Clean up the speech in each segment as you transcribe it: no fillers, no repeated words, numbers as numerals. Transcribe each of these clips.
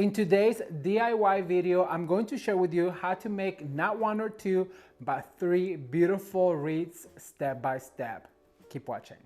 In today's DIY video, I'm going to share with you how to make not one or two, but 3 beautiful wreaths step by step. Keep watching.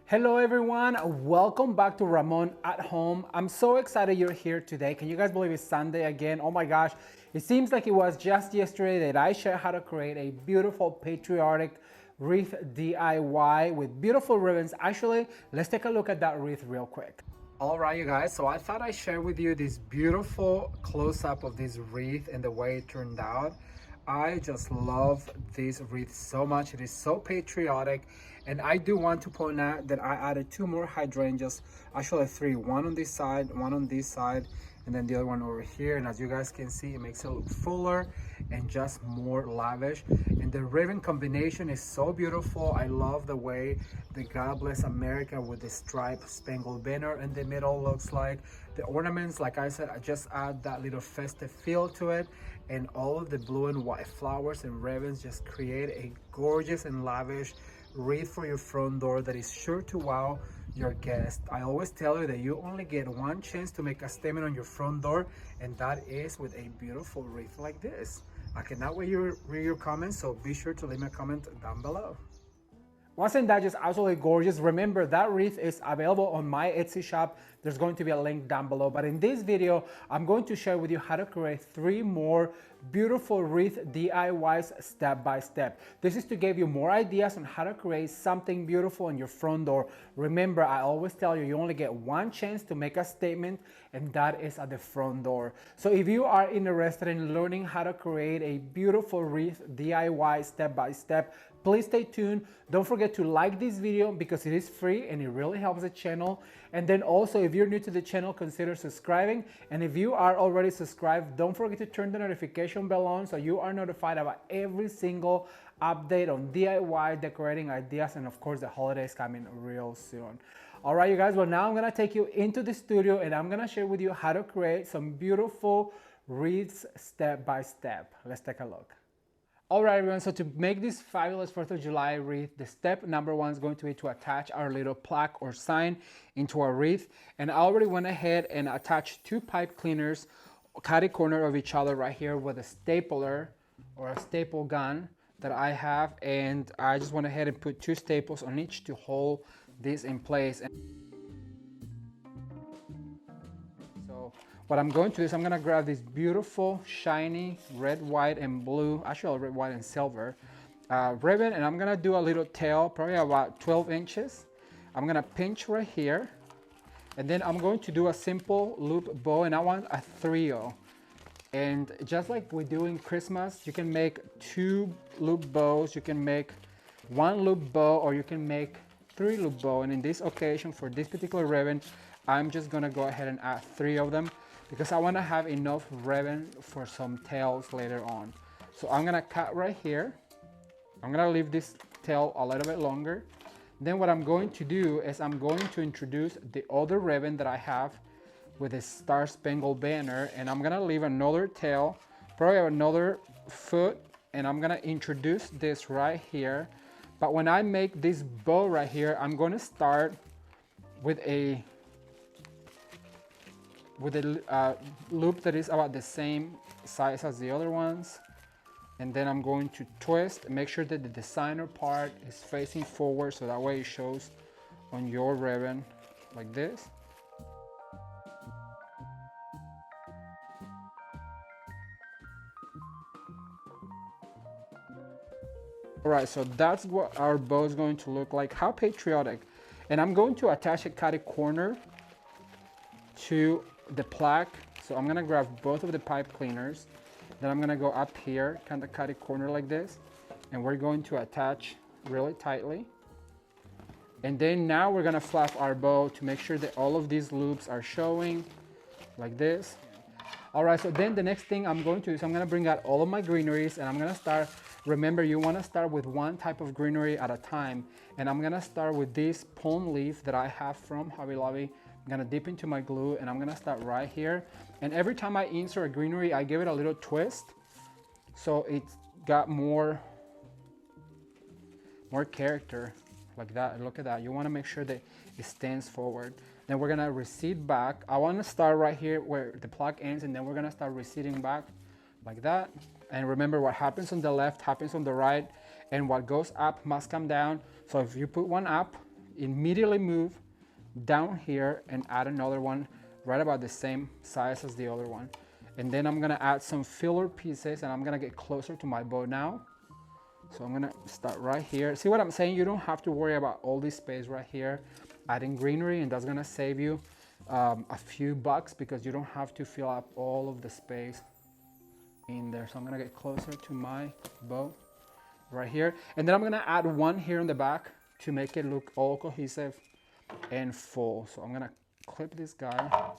Hello everyone, welcome back to Ramon at Home. I'm so excited you're here today. Can you guys believe it's Sunday again? Oh my gosh, it seems like it was just yesterday that I shared how to create a beautiful patriotic wreath DIY with beautiful ribbons. Actually, let's take a look at that wreath real quick. All right, you guys, so I thought I'd share with you this beautiful close-up of this wreath and the way it turned out. I just love this wreath so much. It is so patriotic, and I do want to point out that I added 2 more hydrangeas, actually 3, one on this side, one on this side, and then the other one over here. And as you guys can see, it makes it look fuller and just more lavish. And the ribbon combination is so beautiful. I love the way the God Bless America with the striped spangled banner in the middle looks like. The ornaments, like I said, I just add that little festive feel to it, and all of the blue and white flowers and ribbons just create a gorgeous and lavish wreath for your front door that is sure to wow your guests. I always tell you that you only get one chance to make a statement on your front door, and that is with a beautiful wreath like this. I cannot wait to read your comments, so be sure to leave me a comment down below. Wasn't that just absolutely gorgeous? Remember, that wreath is available on my Etsy shop. There's going to be a link down below. But in this video, I'm going to share with you how to create 3 more beautiful wreath DIYs step by step. This is to give you more ideas on how to create something beautiful on your front door. Remember, I always tell you, you only get one chance to make a statement, and that is at the front door. So if you are interested in learning how to create a beautiful wreath DIY step by step, please stay tuned. Don't forget to like this video because it is free and it really helps the channel. And then also, if you're new to the channel, consider subscribing. And if you are already subscribed, don't forget to turn the notification bell on so you are notified about every single update on DIY decorating ideas, and of course the holidays coming real soon. All right, you guys, well, now I'm gonna take you into the studio and I'm gonna share with you how to create some beautiful wreaths step by step. Let's take a look. All right, everyone, so to make this fabulous 4th of July wreath, the step number 1 is going to be to attach our little plaque or sign into our wreath. And I already went ahead and attached 2 pipe cleaners, catty corner of each other right here with a stapler or a staple gun that I have. And I just went ahead and put 2 staples on each to hold this in place. What I'm going to do is I'm going to grab this beautiful, shiny red, white, and blue, actually red, white, and silver ribbon, and I'm going to do a little tail, probably about 12 inches. I'm going to pinch right here, and then I'm going to do a simple loop bow, and I want a trio. And just like we do in Christmas, you can make 2 loop bows, you can make 1 loop bow, or you can make 3 loop bow. And in this occasion, for this particular ribbon, I'm just going to go ahead and add 3 of them, because I want to have enough ribbon for some tails later on. So I'm going to cut right here. I'm going to leave this tail a little bit longer. Then what I'm going to do is I'm going to introduce the other ribbon that I have with a Star Spangled Banner, and I'm going to leave another tail, probably another foot, and I'm going to introduce this right here. But when I make this bow right here, I'm going to start with a loop that is about the same size as the other ones, and then I'm going to twist and make sure that the designer part is facing forward, so that way it shows on your ribbon like this. All right, so that's what our bow is going to look like. How patriotic. And I'm going to attach a catty corner to the plaque. So I'm gonna grab both of the pipe cleaners, then I'm gonna go up here, kind of cut a corner like this, and we're going to attach really tightly. And then now we're gonna flap our bow to make sure that all of these loops are showing like this. All right, so then the next thing I'm going to do is I'm gonna bring out all of my greeneries, and I'm gonna start, remember, you wanna start with 1 type of greenery at a time. And I'm gonna start with this palm leaf that I have from Hobby Lobby. I'm gonna dip into my glue, and I'm gonna start right here. And every time I insert a greenery, I give it a little twist. So it's got more character like that. Look at that. You want to make sure that it stands forward. Then we're going to recede back. I want to start right here where the plaque ends, and then we're going to start receding back like that. And remember, what happens on the left happens on the right, and what goes up must come down. So if you put one up, immediately move down here and add another one right about the same size as the other one. And then I'm gonna add some filler pieces, and I'm gonna get closer to my bow now. So I'm gonna start right here. See what I'm saying? You don't have to worry about all this space right here. Adding greenery, and that's gonna save you a few bucks because you don't have to fill up all of the space in there. So I'm gonna get closer to my bow right here. And then I'm gonna add one here in the back to make it look all cohesive and full. So I'm gonna clip this guy,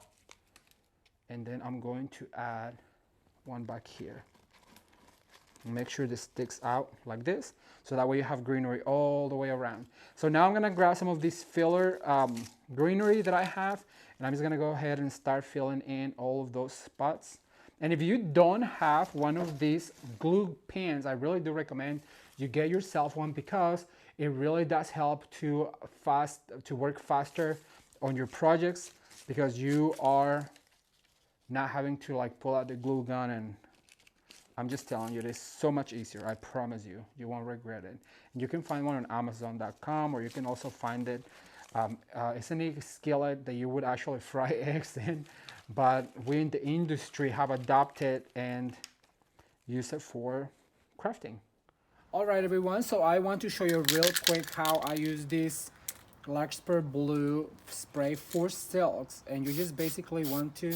and then I'm going to add one back here. Make sure this sticks out like this, so that way you have greenery all the way around. So now I'm gonna grab some of this filler greenery that I have, and I'm just gonna go ahead and start filling in all of those spots. And if you don't have one of these glue pens, I really do recommend you get yourself one, because it really does help to work faster on your projects, because you are not having to like pull out the glue gun. And I'm just telling you, it is so much easier. I promise you, you won't regret it. And you can find one on Amazon.com, or you can also find it. It's a neat skillet that you would actually fry eggs in, but we in the industry have adopted and use it for crafting. All right, everyone. So I want to show you real quick how I use this Larkspur Blue spray for silks, and you just basically want to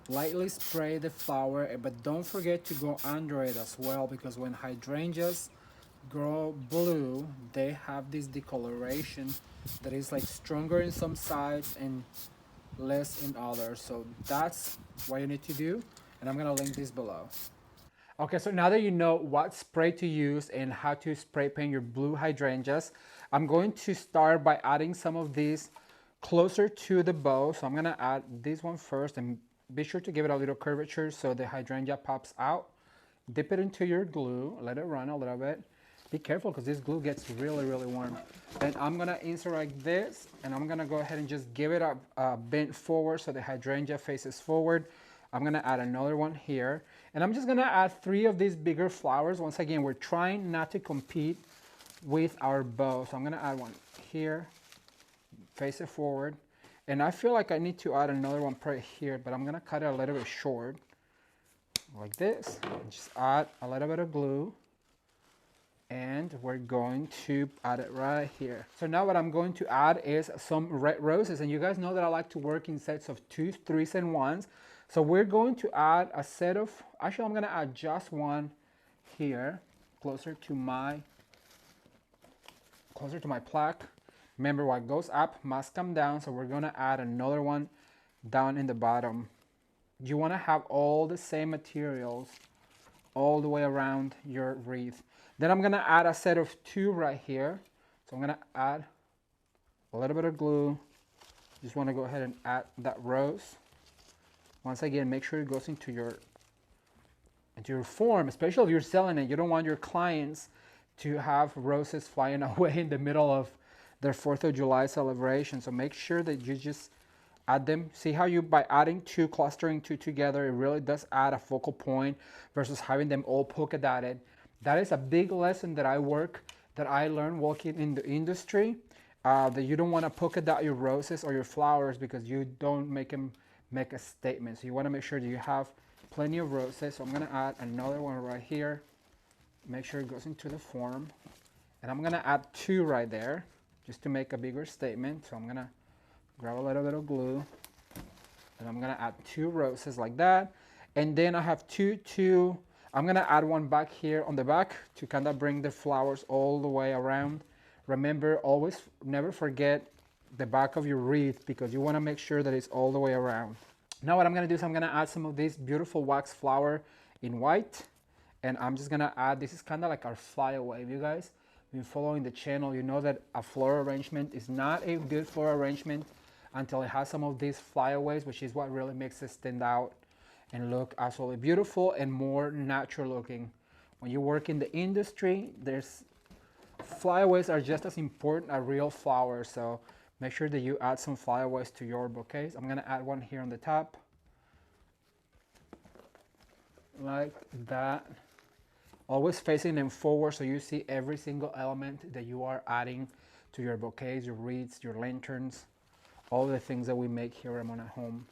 lightly spray the flower, but don't forget to go under it as well, because when hydrangeas grow blue, they have this decoloration that is like stronger in some sides and less in others. So that's what you need to do, and I'm gonna link this below. Okay, so now that you know what spray to use and how to spray paint your blue hydrangeas, I'm going to start by adding some of these closer to the bow. So I'm gonna add this one first, and be sure to give it a little curvature so the hydrangea pops out. Dip it into your glue, let it run a little bit. Be careful because this glue gets really, really warm. Then I'm gonna insert like this, and I'm gonna go ahead and just give it a bent forward so the hydrangea faces forward. I'm gonna add another one here, and I'm just gonna add 3 of these bigger flowers. Once again, we're trying not to compete with our bow. So I'm gonna add one here, face it forward. And I feel like I need to add another one right here, but I'm gonna cut it a little bit short, like this. Just add a little bit of glue, and we're going to add it right here. So now what I'm going to add is some red roses, and you guys know that I like to work in sets of 2s, 3s, and 1s. So we're going to add a set of, actually I'm gonna add just one here, closer to my plaque. Remember, what goes up must come down, so we're gonna add another one down in the bottom. You wanna have all the same materials all the way around your wreath. Then I'm gonna add a set of 2 right here. So I'm gonna add a little bit of glue. Just wanna go ahead and add that rose. Once again, make sure it goes into your form, especially if you're selling it. You don't want your clients to have roses flying away in the middle of their 4th of July celebration. So make sure that you just add them. See how you, by adding 2, clustering 2 together, it really does add a focal point versus having them all polka dotted. That is a big lesson that I learned working in the industry, that you don't want to polka dot your roses or your flowers because you don't make them make a statement. So you want to make sure that you have plenty of roses. So I'm going to add another one right here. Make sure it goes into the form. And I'm going to add 2 right there just to make a bigger statement. So I'm going to grab a little bit of glue, and I'm going to add 2 roses like that. And then I have 2, I'm going to add one back here on the back to kind of bring the flowers all the way around. Remember, always never forget the back of your wreath, because you want to make sure that it's all the way around. Now what I'm going to do is I'm going to add some of this beautiful wax flower in white, and I'm just going to add, this is kind of like our flyaway. If you guys been following the channel, you know that a floral arrangement is not a good floral arrangement until it has some of these flyaways, which is what really makes it stand out and look absolutely beautiful and more natural looking. When you work in the industry, there's flyaways are just as important as real flowers, so make sure that you add some flyaways to your bouquets. I'm gonna add one here on the top, like that. Always facing them forward so you see every single element that you are adding to your bouquets, your wreaths, your lanterns, all the things that we make here at Ramon at Home.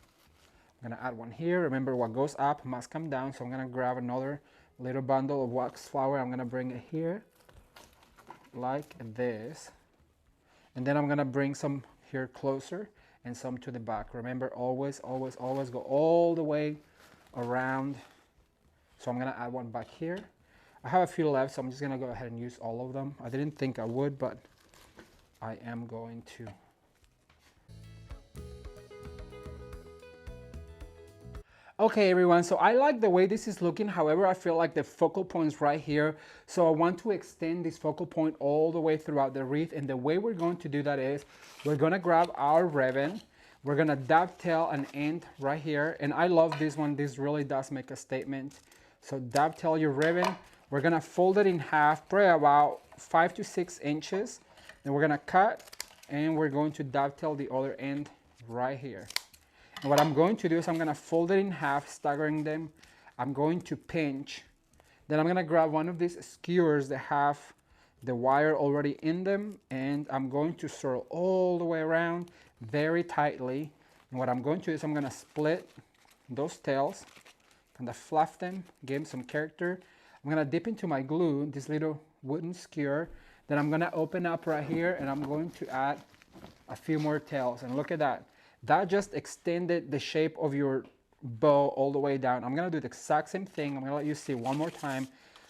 I'm gonna add one here. Remember, what goes up must come down, so I'm gonna grab another little bundle of wax flower. I'm gonna bring it here like this, and then I'm gonna bring some here closer and some to the back. Remember, always go all the way around. So I'm gonna add one back here. I have a few left, so I'm just gonna go ahead and use all of them. I didn't think I would, but I am going to. Okay everyone, so I like the way this is looking. However, I feel like the focal point is right here. So I want to extend this focal point all the way throughout the wreath. And the way we're going to do that is we're gonna grab our ribbon. We're gonna dovetail an end right here. And I love this one. This really does make a statement. So dovetail your ribbon. We're gonna fold it in half, probably about 5 to 6 inches. Then we're gonna cut and we're going to dovetail the other end right here. And what I'm going to do is I'm gonna fold it in half, staggering them. I'm going to pinch. Then I'm gonna grab one of these skewers that have the wire already in them, and I'm going to swirl all the way around very tightly. And what I'm going to do is I'm gonna split those tails, kind of fluff them, give them some character. I'm gonna dip into my glue, this little wooden skewer. Then I'm gonna open up right here and I'm going to add a few more tails. And look at that. That just extended the shape of your bow all the way down. I'm gonna do the exact same thing. I'm gonna let you see one more time.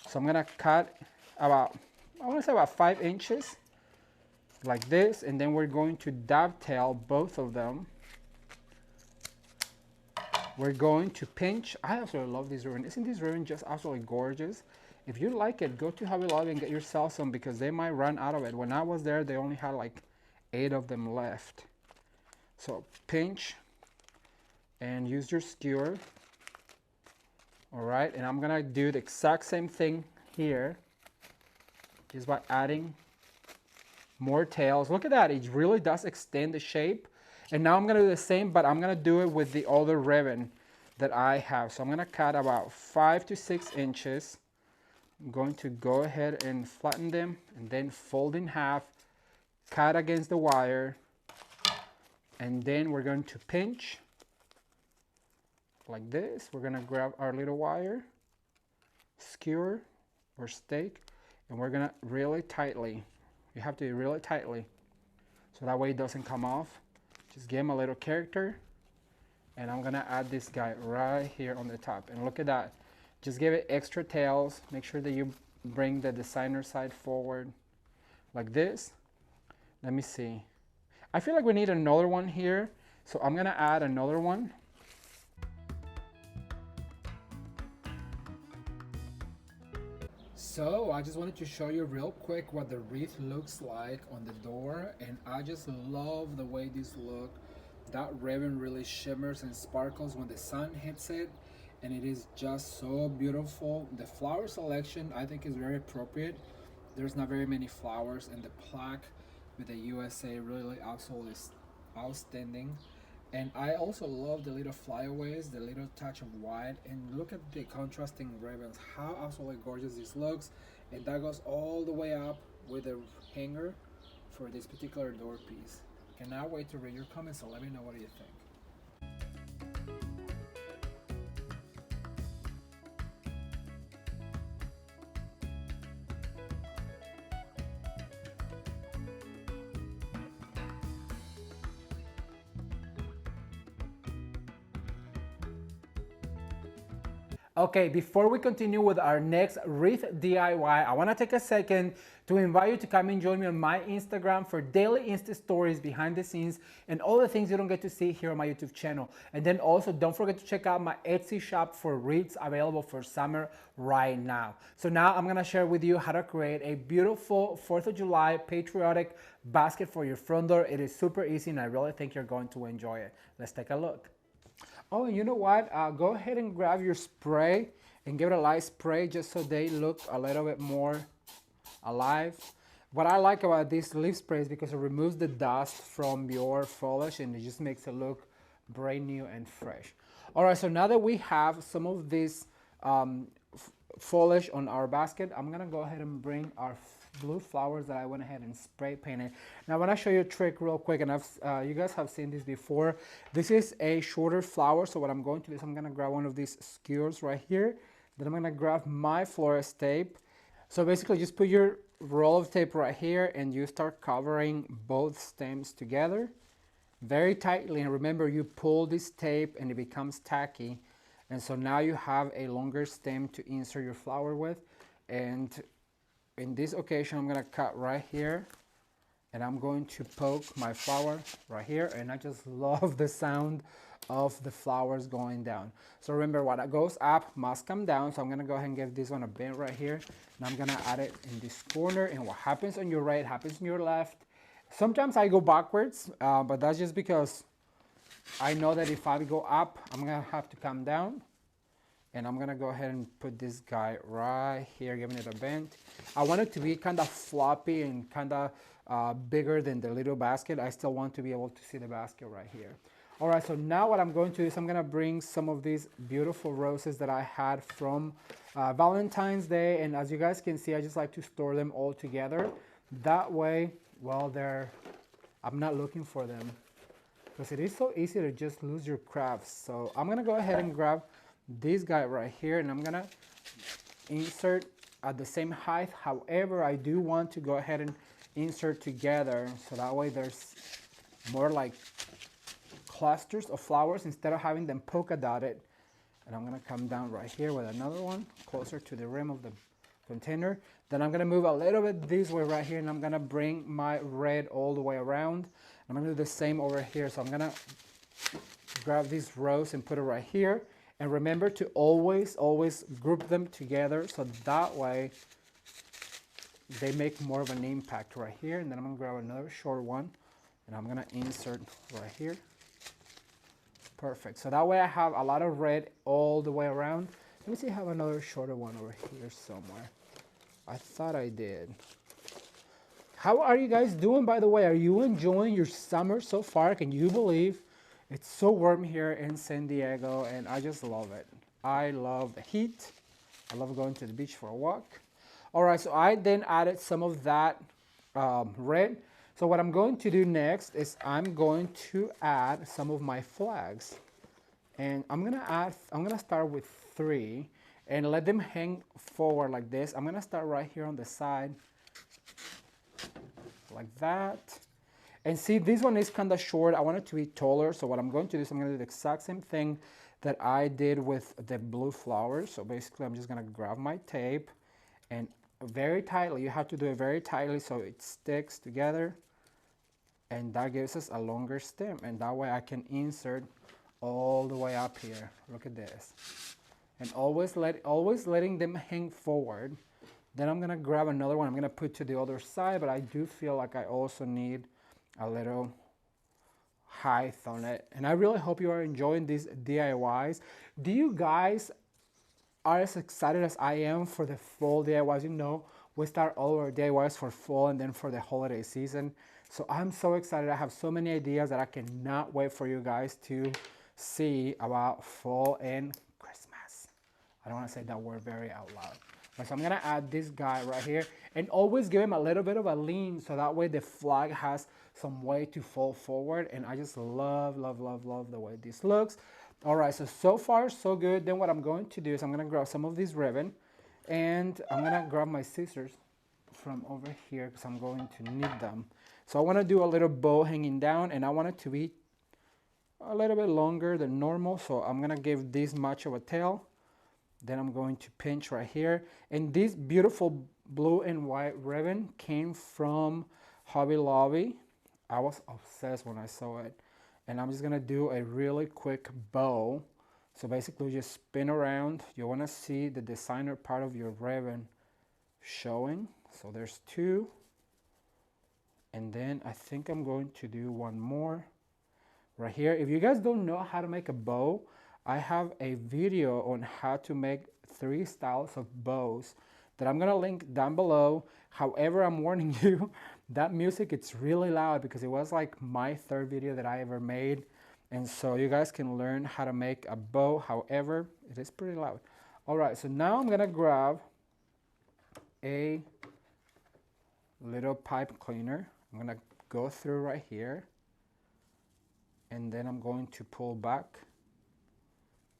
So I'm gonna cut about, I wanna say about 5 inches, like this, and then we're going to dovetail both of them. We're going to pinch. I absolutely love this ribbon. Isn't this ribbon just absolutely gorgeous? If you like it, go to Hobby Lobby and get yourself some because they might run out of it. When I was there, they only had like 8 of them left. So pinch and use your skewer. All right, and I'm gonna do the exact same thing here, just by adding more tails. Look at that, it really does extend the shape. And now I'm gonna do the same, but I'm gonna do it with the other ribbon that I have. So I'm gonna cut about 5 to 6 inches. I'm going to go ahead and flatten them and then fold in half, cut against the wire, and then we're going to pinch like this. We're gonna grab our little wire, skewer or stake, and we're gonna really tightly, you have to do really tightly, so that way it doesn't come off. Just give him a little character, and I'm gonna add this guy right here on the top. And look at that, just give it extra tails. Make sure that you bring the designer side forward like this. Let me see. I feel like we need another one here, so I'm gonna add another one. So I just wanted to show you real quick what the wreath looks like on the door, and I just love the way this look. That ribbon really shimmers and sparkles when the sun hits it, and it is just so beautiful. The flower selection I think is very appropriate. There's not very many flowers, and the plaque with the USA really also is outstanding. And I also love the little flyaways, the little touch of white, and look at the contrasting ribbons, how absolutely gorgeous this looks. And that goes all the way up with a hanger for this particular door piece. Cannot wait to read your comments, so let me know what you think. Okay, before we continue with our next wreath DIY, I want to take a second to invite you to come and join me on my Instagram for daily Insta stories, behind the scenes, and all the things you don't get to see here on my YouTube channel. And then also don't forget to check out my Etsy shop for wreaths available for summer right now. So now I'm going to share with you how to create a beautiful 4th of July patriotic basket for your front door. It is super easy and I really think you're going to enjoy it. Let's take a look. Oh, and you know what? Go ahead and grab your spray and give it a light spray just so they look a little bit more alive. What I like about this leaf spray is because it removes the dust from your foliage and it just makes it look brand new and fresh. All right, so now that we have some of this foliage on our basket, I'm gonna go ahead and bring our blue flowers that I went ahead and spray painted. Now I want to show you a trick real quick, and you guys have seen this before. This is a shorter flower, so what I'm going to do is I'm going to grab one of these skewers right here. Then I'm going to grab my florist tape. So basically just put your roll of tape right here and you start covering both stems together very tightly. And remember, you pull this tape and it becomes tacky, and so now you have a longer stem to insert your flower with. And in this occasion, I'm gonna cut right here and I'm going to poke my flower right here, and I just love the sound of the flowers going down. So remember, what goes up must come down, so I'm gonna go ahead and give this one a bend right here, and I'm gonna add it in this corner, and what happens on your right happens on your left. Sometimes I go backwards, but that's just because I know that if I go up, I'm gonna have to come down. And I'm gonna go ahead and put this guy right here, giving it a bend. I want it to be kind of floppy and kind of bigger than the little basket. I still want to be able to see the basket right here. All right, so now what I'm going to do is I'm gonna bring some of these beautiful roses that I had from Valentine's Day. And as you guys can see, I just like to store them all together. That way, well, I'm not looking for them, because it is so easy to just lose your crafts. So I'm gonna go ahead and grab this guy right here, and I'm gonna insert at the same height. However, I do want to go ahead and insert together, so that way there's more like clusters of flowers instead of having them polka dotted. And I'm gonna come down right here with another one closer to the rim of the container. Then I'm gonna move a little bit this way right here, and I'm gonna bring my red all the way around. I'm gonna do the same over here. So I'm gonna grab this rose and put it right here. And remember to always group them together, so that way they make more of an impact right here. And then I'm gonna grab another short one and I'm gonna insert right here. Perfect. So that way I have a lot of red all the way around. Let me see if I have another shorter one over here somewhere. I thought I did. How are you guys doing, by the way? Are you enjoying your summer so far? Can you believe it's so warm here in San Diego, and I just love it. I love the heat. I love going to the beach for a walk. All right, so I then added some of that red. So what I'm going to do next is I'm going to add some of my flags. And I'm gonna start with 3 and let them hang forward like this. I'm gonna start right here on the side, like that. And see, this one is kind of short. I want it to be taller. So what I'm going to do is I'm going to do the exact same thing that I did with the blue flowers. So basically, I'm just going to grab my tape and very tightly. You have to do it very tightly so it sticks together. And that gives us a longer stem. And that way I can insert all the way up here. Look at this. And always letting them hang forward. Then I'm going to grab another one. I'm going to put to the other side. But I do feel like I also need a little height on it. And I really hope you are enjoying these DIYs. Do you guys are as excited as I am for the fall DIYs? You know, we start all our DIYs for fall and then for the holiday season. So I'm so excited. I have so many ideas that I cannot wait for you guys to see about fall and Christmas. I don't want to say that word very out loud. So I'm gonna add this guy right here and always give him a little bit of a lean, so that way the flag has some way to fall forward. And I just love the way this looks. All right, so far so good. Then what I'm going to do is I'm gonna grab some of this ribbon and I'm gonna grab my scissors from over here because I'm going to need them. So I wanna do a little bow hanging down, and I want it to be a little bit longer than normal. So I'm gonna give this much of a tail. Then I'm going to pinch right here. And this beautiful blue and white ribbon came from Hobby Lobby. I was obsessed when I saw it. And I'm just gonna do a really quick bow. So basically just spin around. You wanna see the designer part of your ribbon showing. So there's two. And then I think I'm going to do one more right here. If you guys don't know how to make a bow, I have a video on how to make 3 styles of bows that I'm gonna link down below. However, I'm warning you, that music, it's really loud because it was like my 3rd video that I ever made. And so you guys can learn how to make a bow. However, it is pretty loud. All right, so now I'm gonna grab a little pipe cleaner. I'm gonna go through right here. And then I'm going to pull back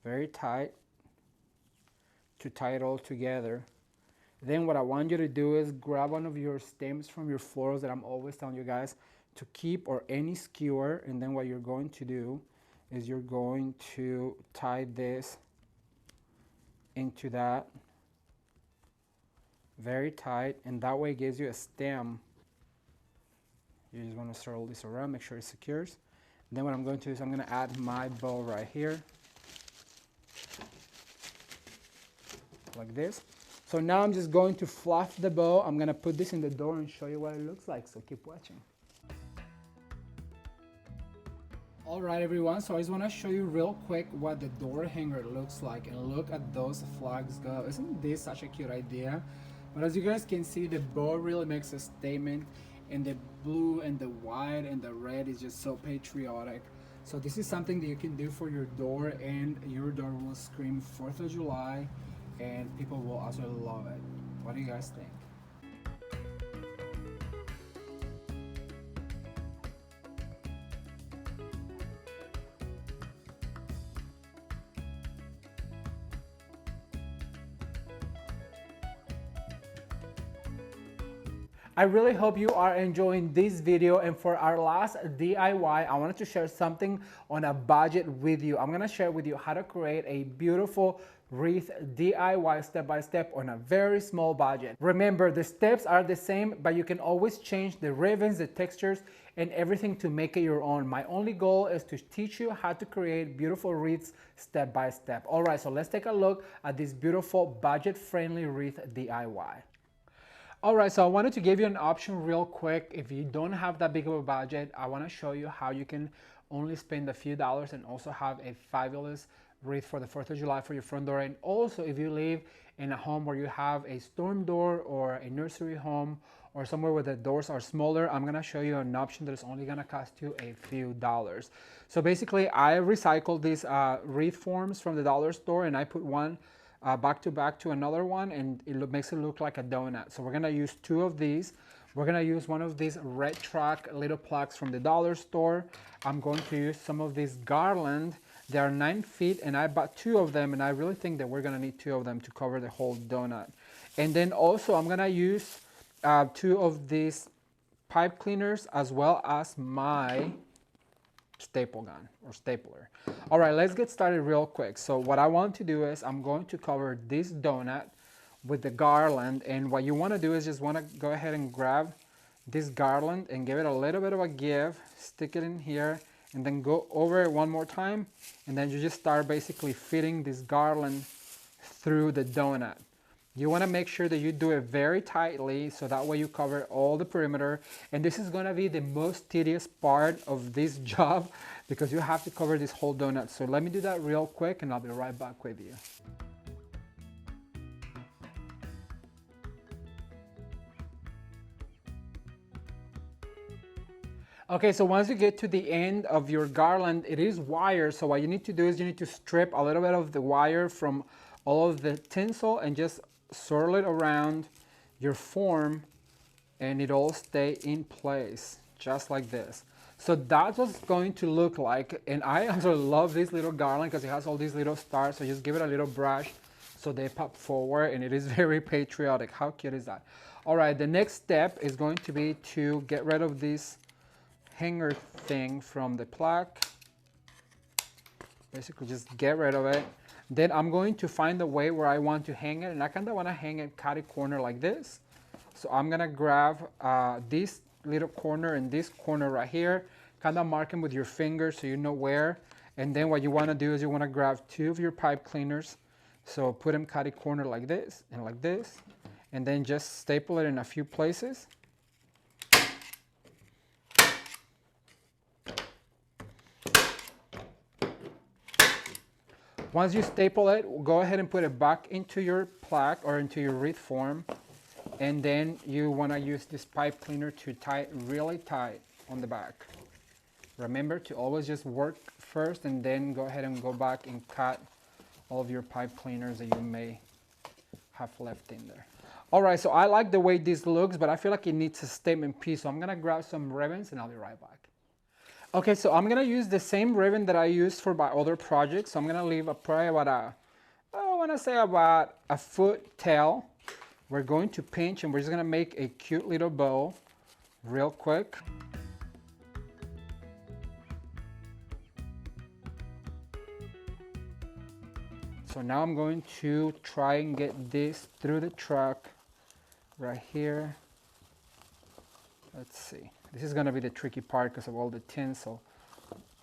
very tight to tie it all together. Then what I want you to do is grab one of your stems from your florals that I'm always telling you guys to keep, or any skewer, and then what you're going to do is you're going to tie this into that very tight, and that way it gives you a stem. You just want to swirl this around, make sure it secures. And then what I'm going to do is I'm going to add my bow right here, like this. So now I'm just going to fluff the bow. I'm going to put this in the door and show you what it looks like, so keep watching. All right, everyone, so I just want to show you real quick what the door hanger looks like, and look at those flags go. Isn't this such a cute idea? But as you guys can see, the bow really makes a statement, and the blue and the white and the red is just so patriotic. So this is something that you can do for your door, and your door will scream 4th of July, and people will absolutely love it. What do you guys think? I really hope you are enjoying this video, and for our last DIY, I wanted to share something on a budget with you. I'm gonna share with you how to create a beautiful wreath DIY step-by-step on a very small budget. Remember, the steps are the same, but you can always change the ribbons, the textures, and everything to make it your own. My only goal is to teach you how to create beautiful wreaths step-by-step. All right, so let's take a look at this beautiful budget-friendly wreath DIY. All right, so I wanted to give you an option real quick. If you don't have that big of a budget, I want to show you how you can only spend a few dollars and also have a fabulous wreath for the 4th of July for your front door. And also, if you live in a home where you have a storm door or a nursery home or somewhere where the doors are smaller, I'm gonna show you an option that is only gonna cost you a few dollars. So basically, I recycled these wreath forms from the dollar store, and I put one back to another one, and it makes it look like a donut. So we're gonna use 2 of these. We're gonna use one of these red track little plaques from the dollar store. I'm going to use some of this garland. They are 9 feet, and I bought 2 of them, and I really think that we're gonna need 2 of them to cover the whole donut. And then also I'm gonna use 2 of these pipe cleaners, as well as my staple gun or stapler. All right, let's get started real quick. So what I want to do is I'm going to cover this donut with the garland, and what you want to do is just want to go ahead and grab this garland and give it a little bit of a give, stick it in here, and then go over it one more time, and then you just start basically fitting this garland through the donut. You want to make sure that you do it very tightly, so that way you cover all the perimeter. And this is going to be the most tedious part of this job, because you have to cover this whole donut. So let me do that real quick, and I'll be right back with you. Okay, so once you get to the end of your garland, it is wire. So what you need to do is you need to strip a little bit of the wire from all of the tinsel and just swirl it around your form, and it all stay in place just like this. So that's what it's going to look like. And I also love this little garland because it has all these little stars. So just give it a little brush so they pop forward, and it is very patriotic. How cute is that? All right, the next step is going to be to get rid of this hanger thing from the plaque. Basically just get rid of it. Then I'm going to find the way where I want to hang it, and I kind of want to hang it catty corner like this. So I'm gonna grab this little corner and this corner right here, kind of mark them with your finger so you know where. And then what you want to do is you want to grab 2 of your pipe cleaners. So put them catty corner like this and like this, and then just staple it in a few places. Once you staple it, go ahead and put it back into your plaque or into your wreath form. And then you want to use this pipe cleaner to tie it really tight on the back. Remember to always just work first and then go ahead and go back and cut all of your pipe cleaners that you may have left in there. All right, so I like the way this looks, but I feel like it needs a statement piece. So I'm gonna grab some ribbons and I'll be right back. Okay, so I'm gonna use the same ribbon that I used for my other project. So I'm gonna leave probably about I wanna say about a foot tail. We're going to pinch and we're just gonna make a cute little bow real quick. So now I'm going to try and get this through the truck right here. Let's see. This is gonna be the tricky part because of all the tinsel.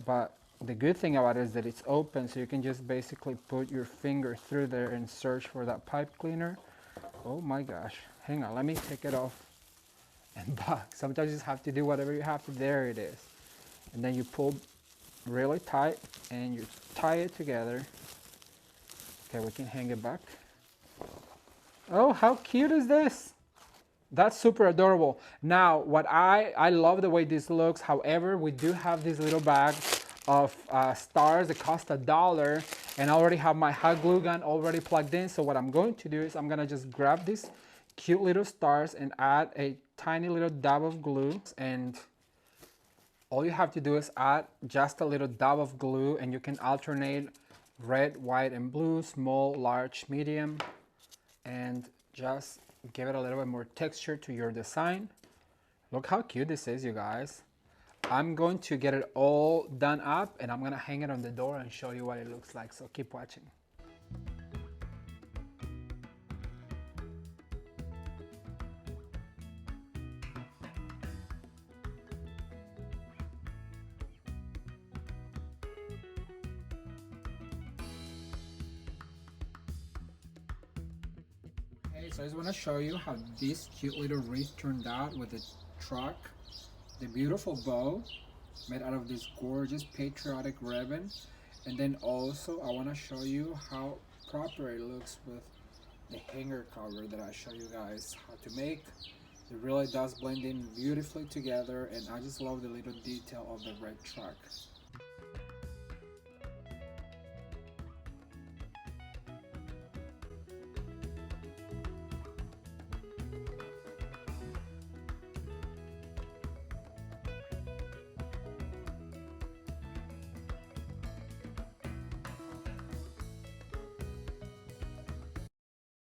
But the good thing about it is that it's open, so you can just basically put your finger through there and search for that pipe cleaner. Oh my gosh, hang on, let me take it off and back. Sometimes you just have to do whatever you have to. There it is. And then you pull really tight and you tie it together. Okay, we can hang it back. Oh, how cute is this? That's super adorable. Now, what I love the way this looks. However, we do have this little bag of stars that cost $1, and I already have my hot glue gun already plugged in. So what I'm going to do is I'm gonna just grab these cute little stars and add a tiny little dab of glue. And all you have to do is add just a little dab of glue, and you can alternate red, white, and blue, small, large, medium, and just give it a little bit more texture to your design. Look how cute this is, you guys. I'm going to get it all done up and I'm gonna hang it on the door and show you what it looks like, so keep watching. Okay, so I just wanna show you how this cute little wreath turned out with the truck. The beautiful bow made out of this gorgeous patriotic ribbon, and then also I want to show you how proper it looks with the hanger cover that I show you guys how to make. It really does blend in beautifully together, and I just love the little detail of the red truck.